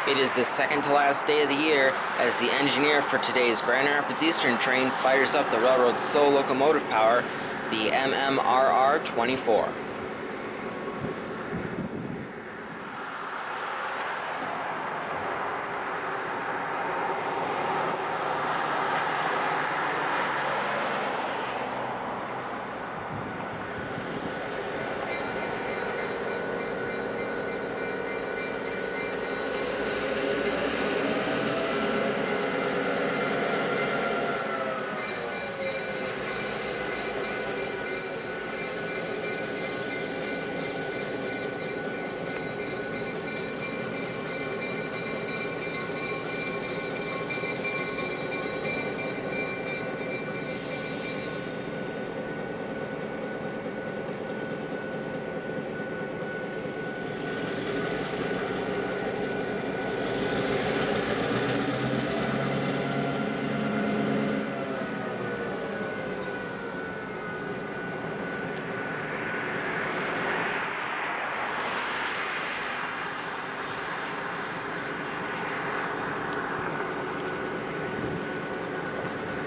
It is the second to last day of the year as the engineer for today's Grand Rapids Eastern train fires up the railroad's sole locomotive power, the MMRR 24.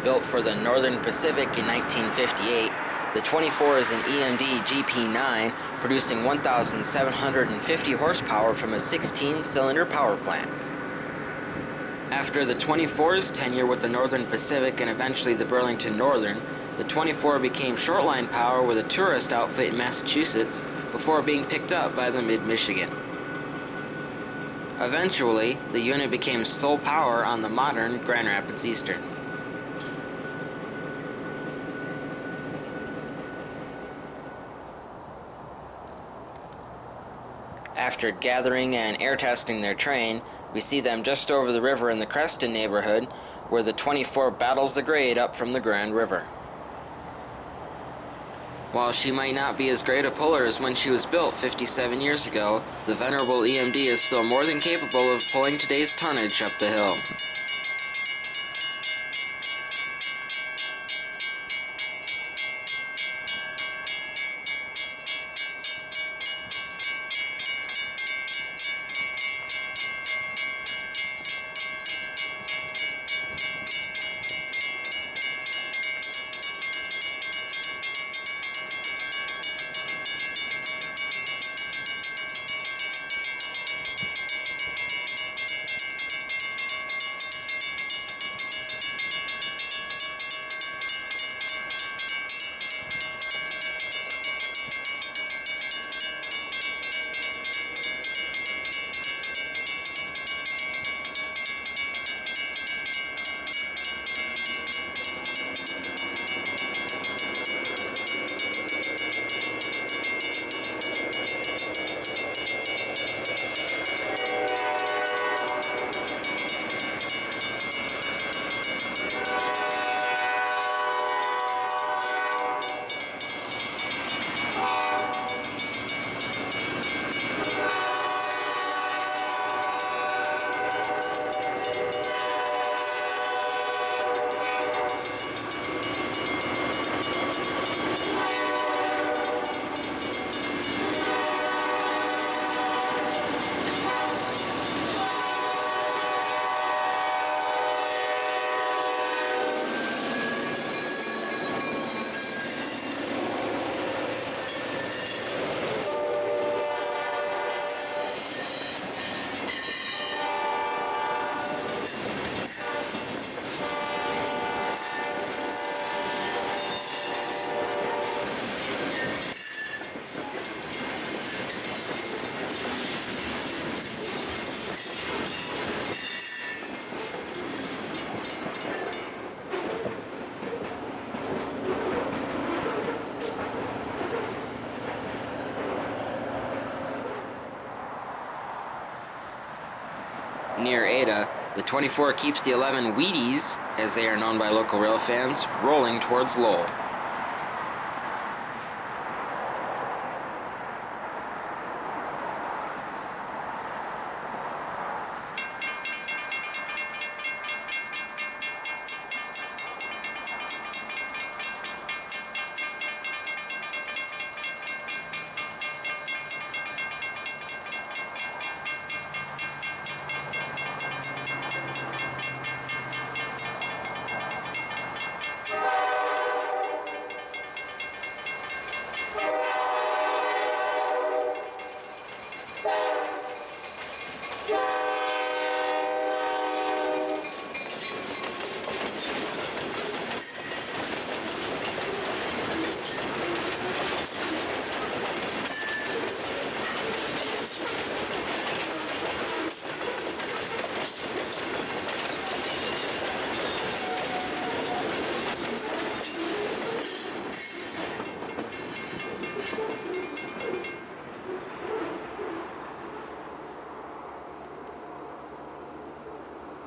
Built for the Northern Pacific in 1958, the 24 is an EMD GP9 producing 1,750 horsepower from a 16-cylinder power plant. After the 24's tenure with the Northern Pacific and eventually the Burlington Northern, the 24 became short-line power with a tourist outfit in Massachusetts before being picked up by the Mid-Michigan. Eventually, the unit became sole power on the modern Grand Rapids Eastern. After gathering and air testing their train, we see them just over the river in the Creston neighborhood, where the 24 battles the grade up from the Grand River. While she might not be as great a puller as when she was built 57 years ago, the venerable EMD is still more than capable of pulling today's tonnage up the hill. Near Ada, the 24 keeps the 11 Wheaties, as they are known by local rail fans, rolling towards Lowell.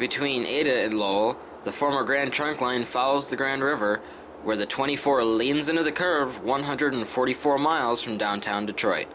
Between Ada and Lowell, the former Grand Trunk Line follows the Grand River, where the 24 leans into the curve 144 miles from downtown Detroit.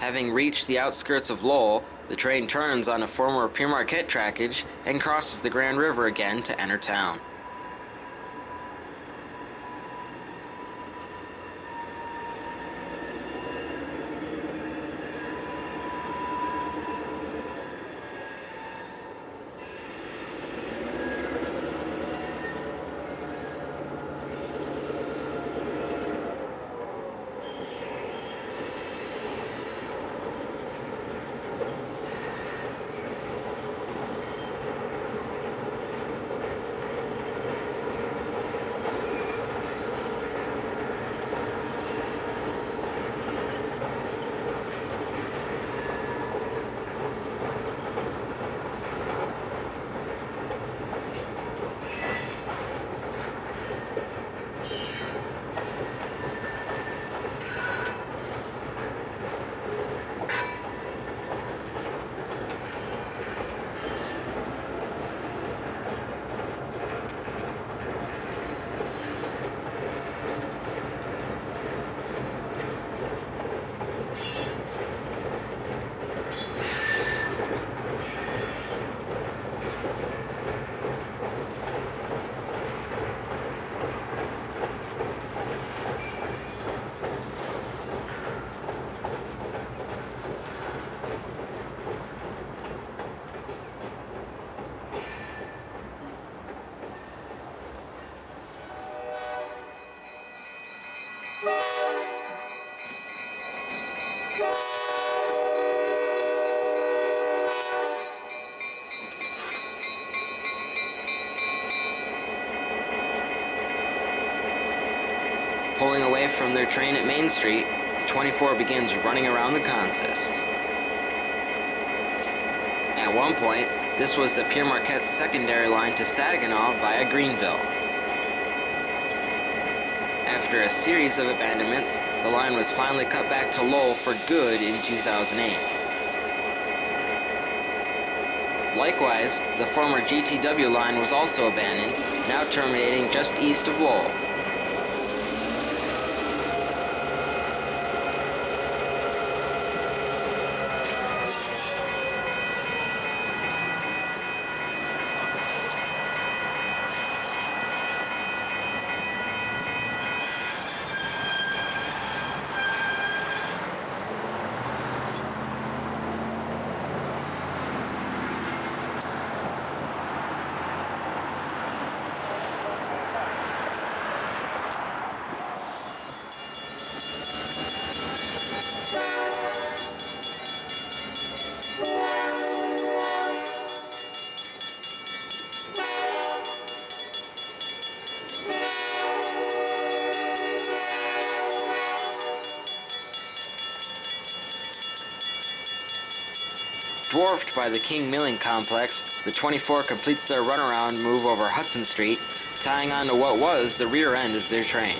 Having reached the outskirts of Lowell, the train turns on a former Pere Marquette trackage and crosses the Grand River again to enter town. Pulling away from their train at Main Street, the 24 begins running around the consist. At one point, this was the Pere Marquette secondary line to Saginaw via Greenville. After a series of abandonments, the line was finally cut back to Lowell for good in 2008. Likewise, the former GTW line was also abandoned, now terminating just east of Lowell. Dwarfed by the King Milling Complex, the 24 completes their runaround move over Hudson Street, tying on to what was the rear end of their train.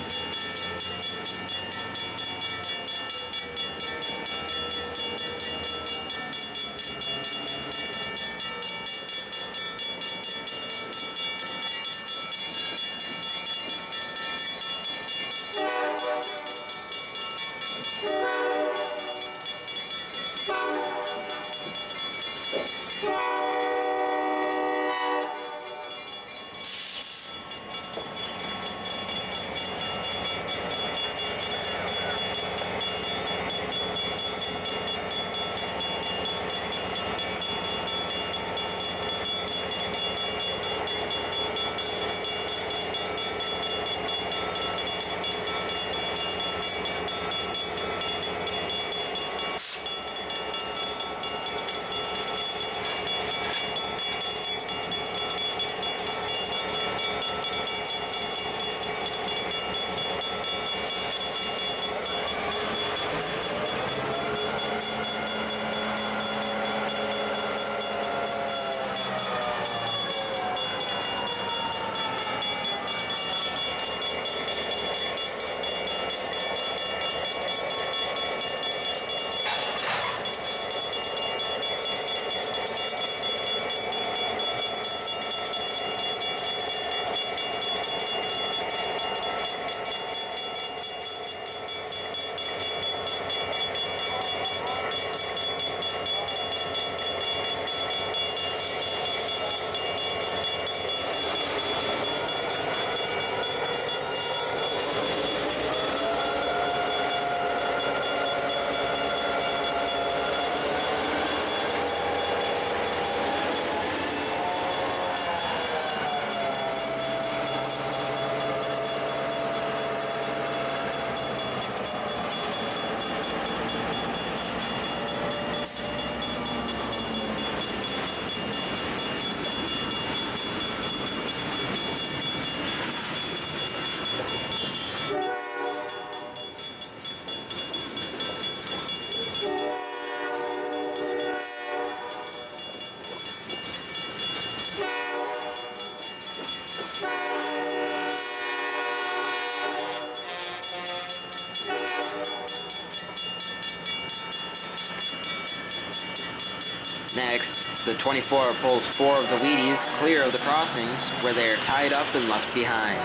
Next, the 24 pulls 4 of the wheaties clear of the crossings where they are tied up and left behind.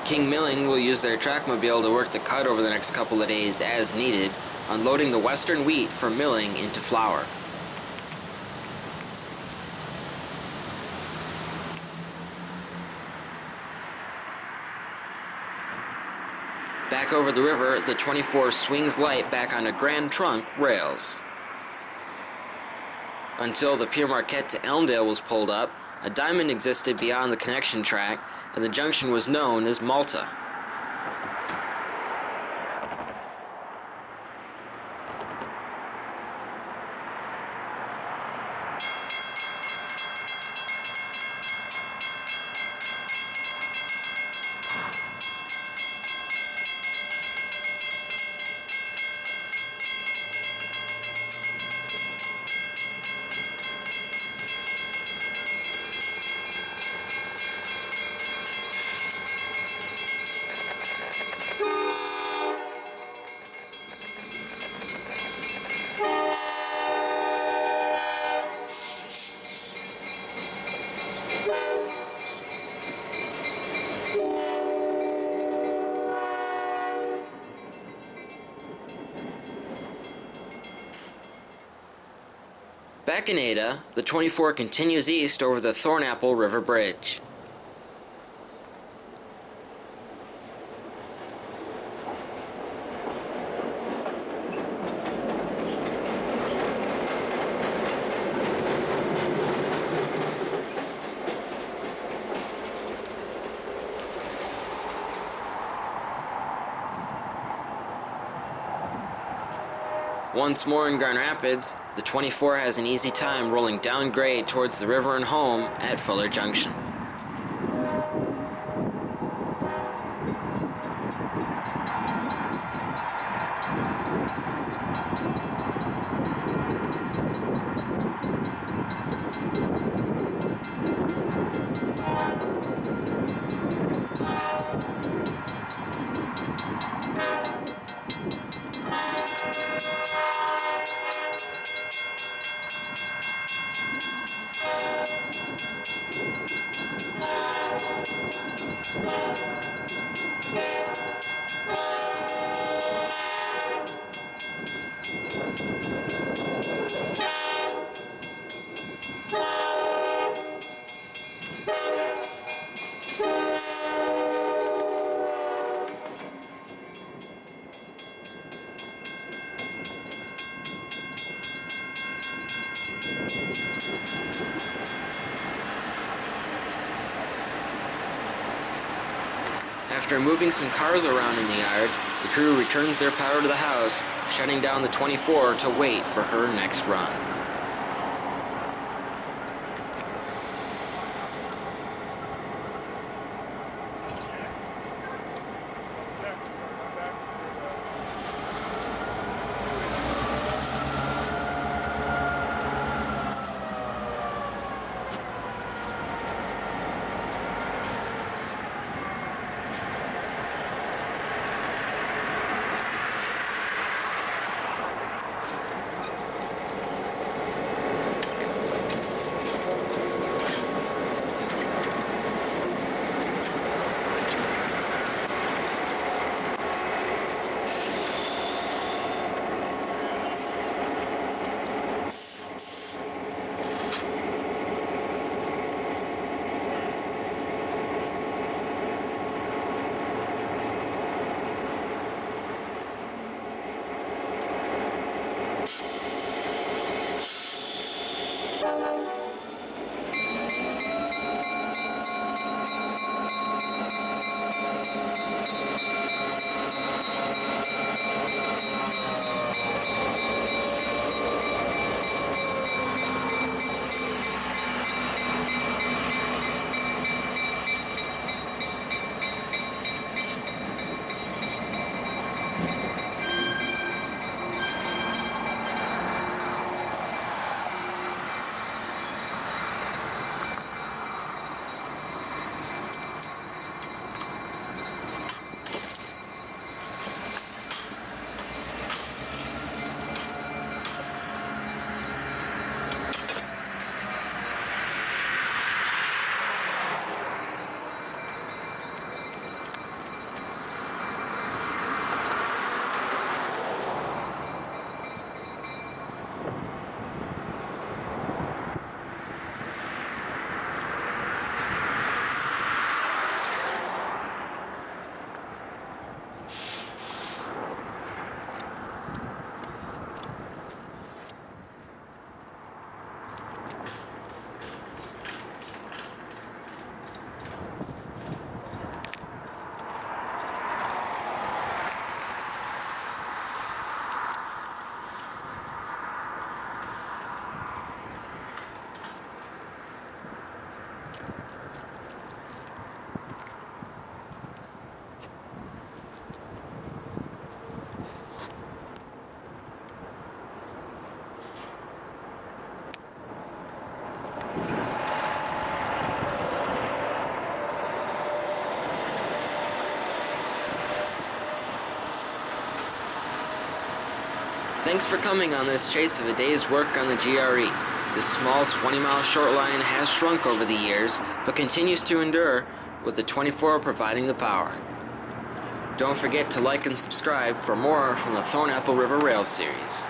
King Milling will use their trackmobile to work the cut over the next couple of days as needed, unloading the western wheat for milling into flour. Back over the river, the 24 swings light back onto Grand Trunk rails. Until the Pere Marquette to Elmdale was pulled up, a diamond existed beyond the connection track, and the junction was known as Malta. Back in Ada, the 24 continues east over the Thornapple River Bridge. Once more in Grand Rapids, the 24 has an easy time rolling down grade towards the river and home at Fuller Junction. After moving some cars around in the yard, the crew returns their power to the house, shutting down the 24 to wait for her next run. Thanks for coming on this chase of a day's work on the GRE. This small 20-mile short line has shrunk over the years, but continues to endure, with the 24 providing the power. Don't forget to like and subscribe for more from the Thornapple River Rail series.